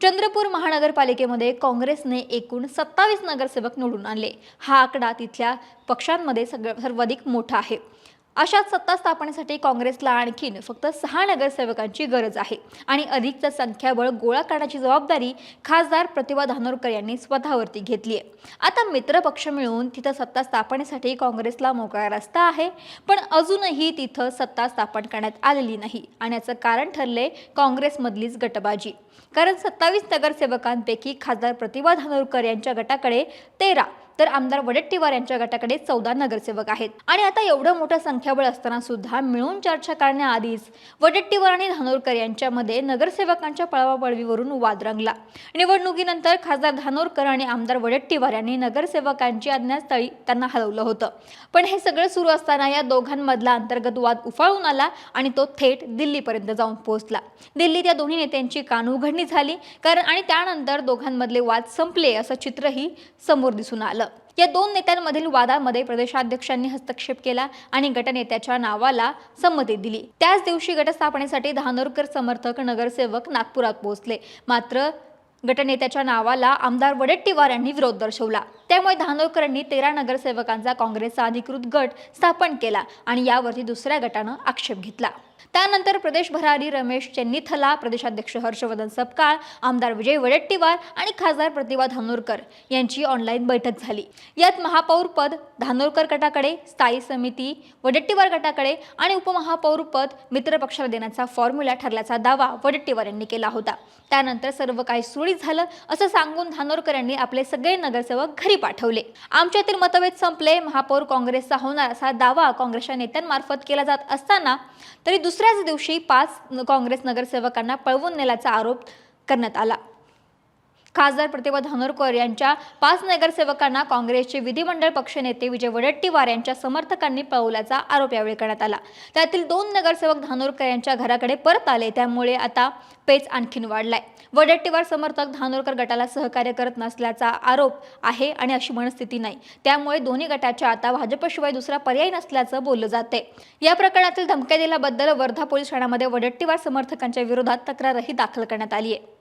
चंद्रपूर महानगरपालिकेमध्ये काँग्रेसने एकूण 27 नगरसेवक निवडून आणले। हा आकडा तिथल्या पक्षांमध्ये सर्वाधिक मोठा आहे। अशाच सत्ता स्थापनेसाठी काँग्रेसला आणखीन फक्त 6 नगरसेवकांची गरज आहे आणि अधिकचं संख्याबळ गोळा करण्याची जबाबदारी खासदार प्रतिभा धानोरकर यांनी स्वतःवरती घेतली आहे। आता मित्र पक्ष मिळून तिथं सत्ता स्थापनेसाठी काँग्रेसला मोकळा रस्ता आहे, पण अजूनही तिथं सत्ता स्थापन करण्यात आलेली नाही आणि याचं कारण ठरले काँग्रेसमधलीच गटबाजी। कारण 27 नगरसेवकांपैकी खासदार प्रतिभा धानोरकर यांच्या गटाकडे 13 तर आमदार वडेट्टीवार यांच्या गटाकडे 14 नगरसेवक आहेत आणि आता एवढं मोठं संख्याबळ असताना सुद्धा मिळून चर्चा करण्याआधीच वडेट्टीवार आणि धानोरकर यांच्यामध्ये नगरसेवकांच्या पळवापळवीवरून वाद रंगला। निवडणुकीनंतर खासदार धानोरकर आणि आमदार वडेट्टीवार यांनी नगरसेवकांची अज्ञातस्थळी त्यांना हलवलं होतं, पण हे सगळं सुरू असताना या दोघांमधला अंतर्गत वाद उफाळून आला आणि तो थेट दिल्लीपर्यंत जाऊन पोहोचला। दिल्लीत या दोन्ही नेत्यांची कानउघडणी झाली आणि त्यानंतर दोघांमधले वाद संपले असं चित्रही समोर दिसून आलं। या दोन नेत्यांमधील वादामध्ये प्रदेशाध्यक्षांनी हस्तक्षेप केला आणि गटनेत्याच्या नावाला संमती दिली। त्याच दिवशी गटस्थापनेसाठी धानोरकर समर्थक नगरसेवक नागपुरात पोहोचले, मात्र गटनेत्याच्या नावाला आमदार वडेट्टीवार यांनी विरोध दर्शवला। त्यामुळे धानोरकरांनी 13 नगरसेवकांचा काँग्रेसचा अधिकृत गट स्थापन केला आणि यावरती दुसऱ्या गटानं आक्षेप घेतला। त्यानंतर प्रदेश प्रभारी रमेश चेन्नीथला, प्रदेशाध्यक्ष हर्षवर्धन सपकाळ, आमदार विजय वडेट्टीवार आणि खासदार प्रतिभा धानोरकर यांची ऑनलाईन बैठक झाली। यात महापौर पद धानोरकर गटाकडे, स्थायी समिती वडेट्टीवार गटाकडे आणि उपमहापौर पद मित्र पक्षाला देण्याचा फॉर्म्युला ठरल्याचा दावा वडेट्टीवार यांनी केला होता। त्यानंतर सर्व काही सुरळीत झालं असं सांगून धानोरकर यांनी आपले सगळे नगरसेवक घरी पाठवले। आमच्यातील मतभेद संपले, महापौर काँग्रेसचा होणार असा दावा काँग्रेसच्या नेत्यांमार्फत केला जात असताना तरी दुसऱ्याच दिवशी 5 काँग्रेस नगरसेवकांना पळवून नेल्याचा आरोप करण्यात आला। खासदार प्रतिभा धानोरकर यांच्या 5 नगरसेवकांना काँग्रेसचे विधिमंडळ पक्षनेते विजय वडेट्टीवार यांच्या समर्थकांनी पळवल्याचा आरोप यावेळी करण्यात आला। त्यातील 2 नगरसेवक धानोरकर यांच्या घराकडे परत आले, त्यामुळे आता पेच आणखीन वाढलाय। वडेट्टीवार समर्थक धानोरकर गटाला सहकार्य करत नसल्याचा आरोप आहे आणि अशी मनस्थिती नाही, त्यामुळे दोन्ही गटाच्या आता भाजपशिवाय दुसरा पर्याय नसल्याचं बोललं जाते। या प्रकरणातील धमक्या दिल्याबद्दल वर्धा पोलीस ठाण्यामध्ये वडेट्टीवार समर्थकांच्या विरोधात तक्रारही दाखल करण्यात आली आहे।